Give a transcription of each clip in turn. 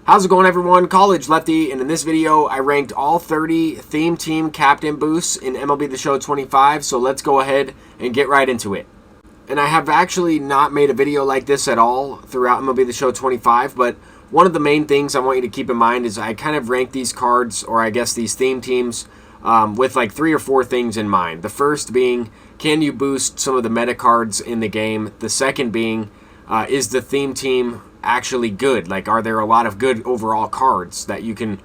How's it going, everyone? College Lefty, and in this video I ranked all 30 theme team captain boosts in MLB The Show 25, so let's go ahead and get right into it. And I have actually not made a video like this at all throughout MLB The Show 25, but one of the main things I want you to keep in mind is I kind of rank these cards, or I guess these theme teams, with like 3 or 4 things in mind. The first being, can you boost some of the meta cards in the game? The second being, is the theme team actually good? Like, are there a lot of good overall cards that you can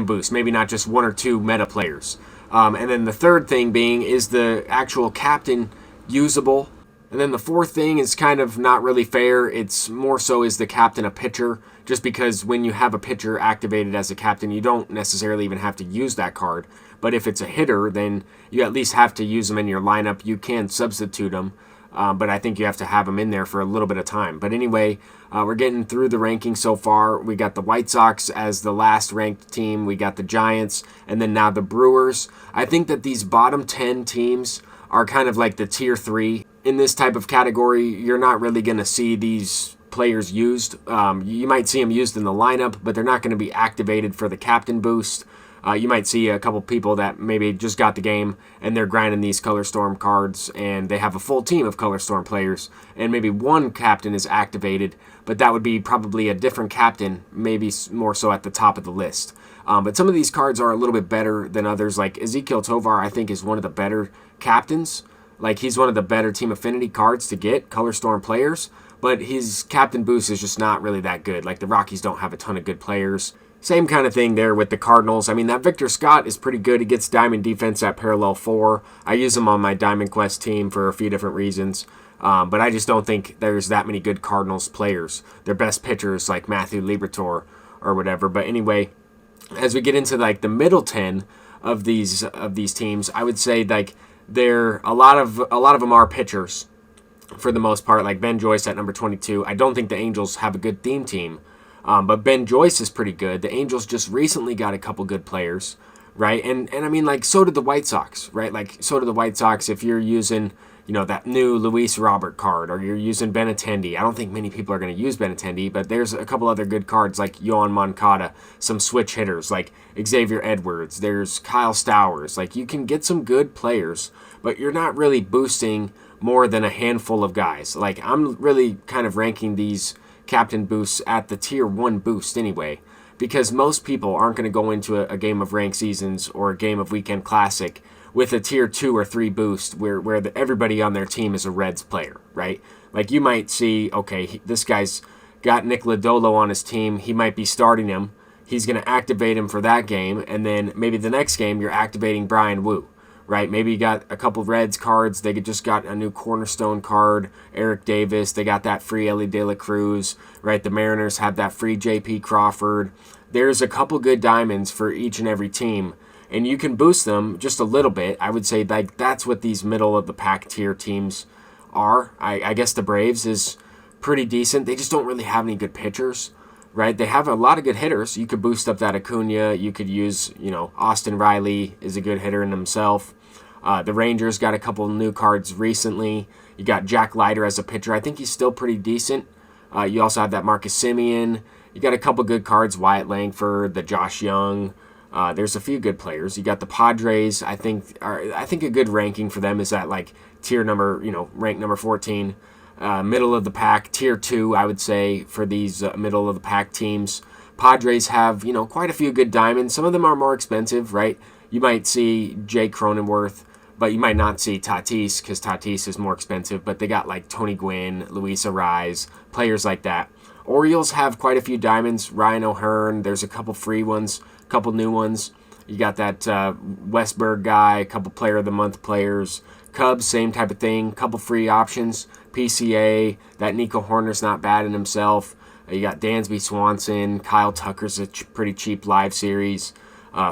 boost? Maybe not just 1 or 2 meta players. And then the third thing being, is the actual captain usable? And then the fourth thing is kind of not really fair. It's more so, is the captain a pitcher? Just because when you have a pitcher activated as a captain, you don't necessarily even have to use that card. But if it's a hitter, then you at least have to use them in your lineup. You can substitute them. But I think you have to have them in there for a little bit of time. But anyway, we're getting through the rankings so far. We got the White Sox as the last ranked team. We got the Giants, and then now the Brewers. I think that these bottom 10 teams are kind of like the tier 3. In this type of category, you're not really going to see these players used. You might see them used in the lineup, but they're not going to be activated for the captain boost. You might see a couple people that maybe just got the game and they're grinding these Color Storm cards, and they have a full team of Color Storm players, and maybe one captain is activated, but that would be probably a different captain, maybe more so at the top of the list. But some of these cards are a little bit better than others. Like Ezekiel Tovar, I think, is one of the better captains. Like, he's one of the better team affinity cards to get, Color Storm players, but his captain boost is just not really that good. Like, the Rockies don't have a ton of good players. Same kind of thing there with the Cardinals. I mean, that Victor Scott is pretty good. He gets Diamond Defense at parallel 4. I use him on my Diamond Quest team for a few different reasons. But I just don't think there's that many good Cardinals players. Their best pitchers like Matthew Liberatore or whatever. But anyway, as we get into like the middle 10 of these teams, I would say like a lot of them are pitchers for the most part. Like Ben Joyce at number 22. I don't think the Angels have a good theme team. But Ben Joyce is pretty good. The Angels just recently got a couple good players, right? And I mean, like, so did the White Sox, right? Like, so did the White Sox if you're using, that new Luis Robert card, or you're using Benintendi. I don't think many people are going to use Benintendi, but there's a couple other good cards like Yoan Moncada, some switch hitters like Xavier Edwards. There's Kyle Stowers. Like, you can get some good players, but you're not really boosting more than a handful of guys. Like, I'm really kind of ranking these captain boosts at the tier 1 boost anyway, because most people aren't going to go into a game of ranked seasons or a game of weekend classic with a tier 2 or 3 boost where everybody on their team is a Reds player, right? Like, you might see, okay, this guy's got Nick Lodolo on his team. He might be starting him. He's going to activate him for that game, and then maybe the next game you're activating Brian Wu, right? Maybe you got a couple Reds cards. They just got a new Cornerstone card, Eric Davis. They got that free Ellie De La Cruz, right? The Mariners have that free J.P. Crawford. There's a couple good diamonds for each and every team, and you can boost them just a little bit. I would say like that's what these middle of the pack tier teams are. I guess the Braves is pretty decent. They just don't really have any good pitchers, right? They have a lot of good hitters. You could boost up that Acuna. You could use, Austin Riley is a good hitter in himself. The Rangers got a couple new cards recently. You got Jack Leiter as a pitcher. I think he's still pretty decent. You also have that Marcus Semien. You got a couple good cards, Wyatt Langford, the Josh Young. There's a few good players. You got the Padres. I think a good ranking for them is at like tier number, rank number 14. Middle of the pack, tier 2, I would say, for these middle of the pack teams. Padres have, quite a few good diamonds. Some of them are more expensive, right? You might see Jake Cronenworth, but you might not see Tatis, because Tatis is more expensive. But they got like Tony Gwynn, Luis Arraez, players like that. Orioles have quite a few diamonds. Ryan O'Hearn, there's a couple free ones, a couple new ones. You got that Westberg guy, a couple Player of the Month players. Cubs, same type of thing, couple free options. PCA, that Nico Horner's not bad in himself. You got Dansby Swanson, Kyle Tucker's a pretty cheap live series.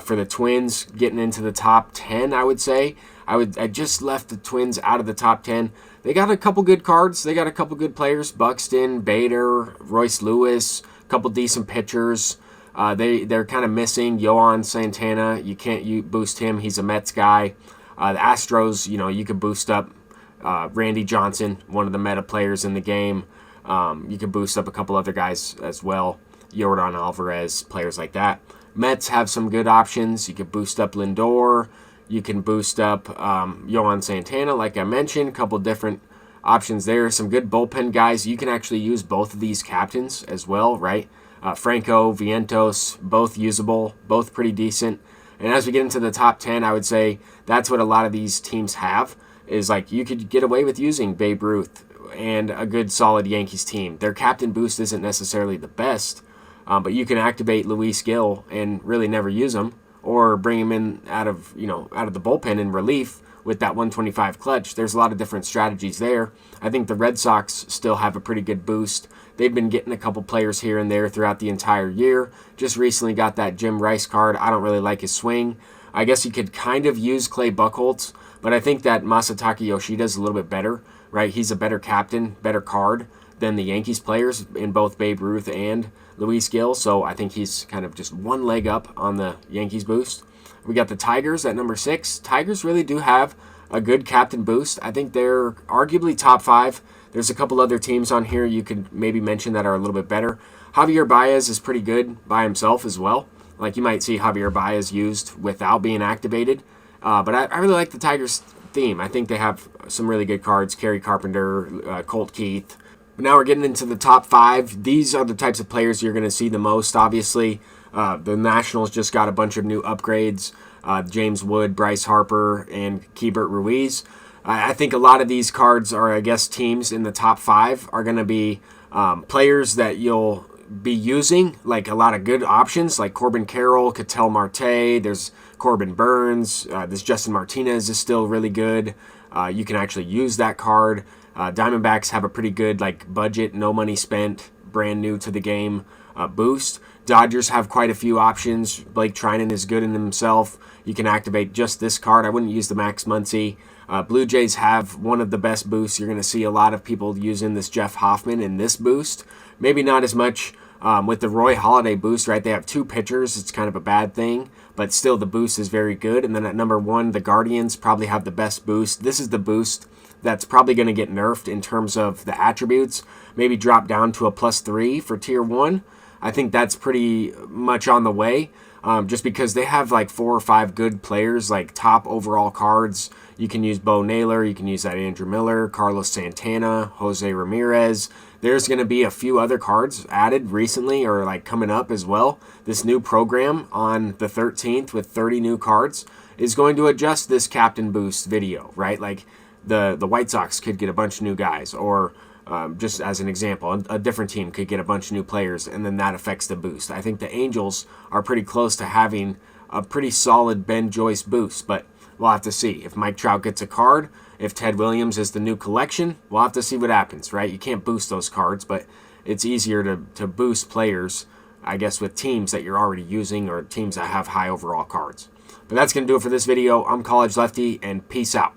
For the Twins, getting into the top 10, I would say. I just left the Twins out of the top 10. They got a couple good cards. They got a couple good players. Buxton, Bader, Royce Lewis, a couple decent pitchers. They're kind of missing Yohan Santana. You can't boost him. He's a Mets guy. The Astros, you could boost up Randy Johnson, one of the meta players in the game. You could boost up a couple other guys as well. Yordan Alvarez, players like that. Mets have some good options. You could boost up Lindor. You can boost up Yohan Santana, like I mentioned. A couple different options there. Some good bullpen guys. You can actually use both of these captains as well, right? Franco, Vientos, both usable, both pretty decent. And as we get into the top 10, I would say that's what a lot of these teams have, is like you could get away with using Babe Ruth and a good solid Yankees team. Their captain boost isn't necessarily the best, but you can activate Luis Gil and really never use him, or bring him in out of the bullpen in relief with that 125 clutch. There's a lot of different strategies there. I think the Red Sox still have a pretty good boost. They've been getting a couple players here and there throughout the entire year. Just recently got that Jim Rice card. I don't really like his swing. I guess you could kind of use Clay Buchholz, but I think that Masataka Yoshida is a little bit better, right? He's a better captain, better card than the Yankees players in both Babe Ruth and Luis Gil, so I think he's kind of just one leg up on the Yankees boost. We got the Tigers at number 6. Tigers really do have a good captain boost. I think they're arguably top 5. There's a couple other teams on here you could maybe mention that are a little bit better. Javier Baez is pretty good by himself as well. Like you might see Javier Baez used without being activated. But I really like the Tigers theme. I think they have some really good cards. Kerry Carpenter, Colt Keith. But now we're getting into the top 5. These are the types of players you're going to see the most, obviously. The Nationals just got a bunch of new upgrades. James Wood, Bryce Harper, and Keibert Ruiz. I think a lot of these cards are, I guess, teams in the top 5 are going to be players that you'll be using, like a lot of good options, like Corbin Carroll, Ketel Marte, there's Corbin Burns, this Justin Martinez is still really good. You can actually use that card. Diamondbacks have a pretty good like budget, no money spent, brand new to the game boost. Dodgers have quite a few options. Blake Trinan is good in himself. You can activate just this card. I wouldn't use the Max Muncy. Blue Jays have one of the best boosts. You're going to see a lot of people using this Jeff Hoffman in this boost. Maybe not as much with the Roy Halladay boost, right? They have 2 pitchers. It's kind of a bad thing, but still the boost is very good. And then at number 1, the Guardians probably have the best boost. This is the boost that's probably going to get nerfed in terms of the attributes. Maybe drop down to a +3 for Tier 1. I think that's pretty much on the way. Just because they have like 4 or 5 good players, like top overall cards. You can use Bo Naylor, you can use that Andrew Miller, Carlos Santana, Jose Ramirez. There's going to be a few other cards added recently or like coming up as well. This new program on the 13th with 30 new cards is going to adjust this captain boost video, right? Like the White Sox could get a bunch of new guys, or just as an example, a different team could get a bunch of new players, and then that affects the boost. I think the Angels are pretty close to having a pretty solid Ben Joyce boost, but we'll have to see. If Mike Trout gets a card, if Ted Williams is the new collection, we'll have to see what happens, right? You can't boost those cards, but it's easier to boost players, I guess, with teams that you're already using or teams that have high overall cards. But that's going to do it for this video. I'm College Lefty, and peace out.